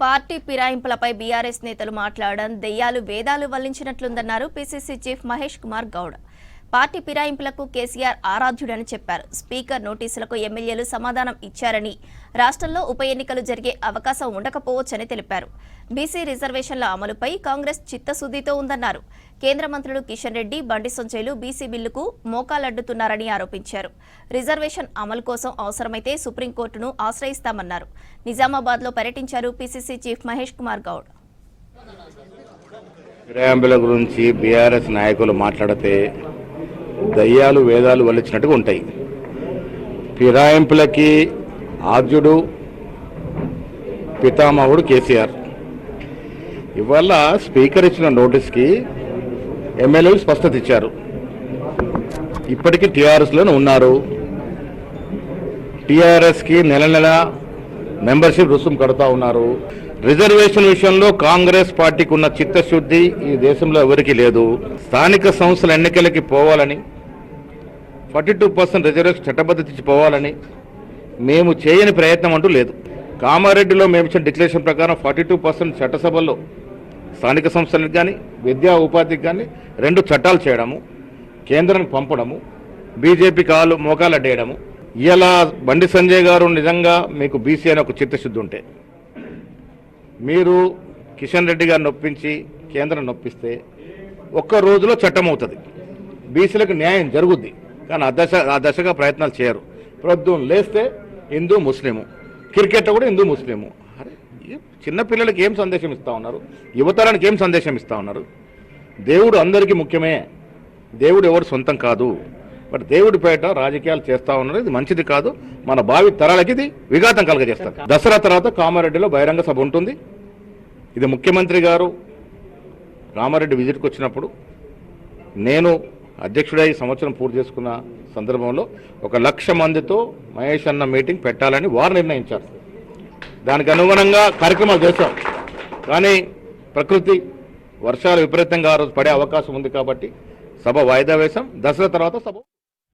Party ఫిరాయింపులపై BRS నేతలు మాట్లాడడం దెయ్యాలు వేదాలు వల్లించినట్లుందన్నారు PCC chief Mahesh Kumar Goud. Party ఫిరాయింపులకు కేసీఆర్ ఆరాధ్యుడని చెప్పారు. స్పీకర్ నోటీసులకు ఎమ్మెల్యేలు సమాధానం ఇచ్చారని, రాష్ట్రంలో ఉప ఎన్నికలు జరిగే అవకాశం ఉండకపోవచ్చని తెలిపారు. బీసీ రిజర్వేషన్ల అమలుపై కాంగ్రెస్ చిత్తశుద్ధితో ఉందన్నారు. కేంద్ర మంత్రులు కిషన్ రెడ్డి, బండి సంజయ్లు బీసీ బిల్లుకు మోకాలడ్డుతున్నారని ఆరోపించారు. రిజర్వేషన్ అమలు కోసం అవసరమైతే సుప్రీంకోర్టును ఆశ్రయిస్తామన్నారు. నిజామాబాద్లో పర్యటించారు పీసీసీ చీఫ్ మహేష్ కుమార్ గౌడ్. ఫిరాయింపుల గురించి బీఆర్ఎస్ నాయకులు మాట్లాడితే దయ్యాలు వేదాలు వల్లించినట్టుగా ఉంటాయి. ఫిరాయింపులకి ఆద్యుడు పితామహుడు కేసీఆర్. ఇవాళ స్పీకర్ ఇచ్చిన నోటీస్కి ఎమ్మెల్యేలు స్పష్టత ఇచ్చారు. ఇప్పటికీ టీఆర్ఎస్లోనే ఉన్నారు. టీఆర్ఎస్కి నెల నెల మెంబర్షిప్ రుసుము కడుతూ ఉన్నారు. రిజర్వేషన్ విషయంలో కాంగ్రెస్ పార్టీకి ఉన్న చిత్తశుద్ధి ఈ దేశంలో ఎవరికీ లేదు. స్థానిక సంస్థల ఎన్నికలకి పోవాలని, 42% రిజర్వేషన్ చట్టబద్ధత ఇచ్చి పోవాలని మేము చేయని ప్రయత్నం అంటూ లేదు. కామారెడ్డిలో మేము ఇచ్చిన డిక్లరేషన్ ప్రకారం 42% చట్టసభల్లో స్థానిక సంస్థలకు కానీ విద్యా ఉపాధికి కానీ 2 చట్టాలు చేయడము, కేంద్రానికి పంపడము, బీజేపీ మోకాలు అడ్డేయడము. ఇలా బండి సంజయ్ గారు నిజంగా మీకు బీసీ అని ఒక చిత్తశుద్ధి ఉంటే మీరు కిషన్ రెడ్డి గారిని నొప్పించి కేంద్రం నొప్పిస్తే ఒక్క రోజులో చట్టం అవుతుంది, బీసీలకు న్యాయం జరుగుద్ది. కానీ ఆ దశగా ప్రయత్నాలు చేయరు. ప్రొద్దున లేస్తే హిందూ ముస్లిము, క్రికెట్ కూడా హిందూ ముస్లిము. అరే చిన్నపిల్లలకి ఏం సందేశం ఇస్తూ ఉన్నారు? యువతరానికి ఏం సందేశం ఇస్తూ ఉన్నారు? దేవుడు అందరికీ ముఖ్యమే, దేవుడు ఎవరు సొంతం కాదు. బట్ దేవుడి పేట రాజకీయాలు చేస్తూ ఉన్నారు. ఇది మంచిది కాదు. మన భావి తరాలకి ఇది విఘాతం కలగజేస్తారు. దసరా తర్వాత కామారెడ్డిలో బహిరంగ సభ ఉంటుంది. ఇది ముఖ్యమంత్రి గారు కామారెడ్డి విజిట్కి వచ్చినప్పుడు నేను అధ్యక్షుడై సంవత్సరం పూర్తి చేసుకున్న సందర్భంలో 1,00,000 మందితో మహేష్ అన్న మీటింగ్ పెట్టాలని వారు నిర్ణయించారు. దానికి అనుగుణంగా కార్యక్రమాలు చేశాం. కానీ ప్రకృతి వర్షాలు విపరీతంగా ఆ రోజు పడే అవకాశం ఉంది కాబట్టి సభ వాయిదా వేశాం. దసరా తర్వాత సభ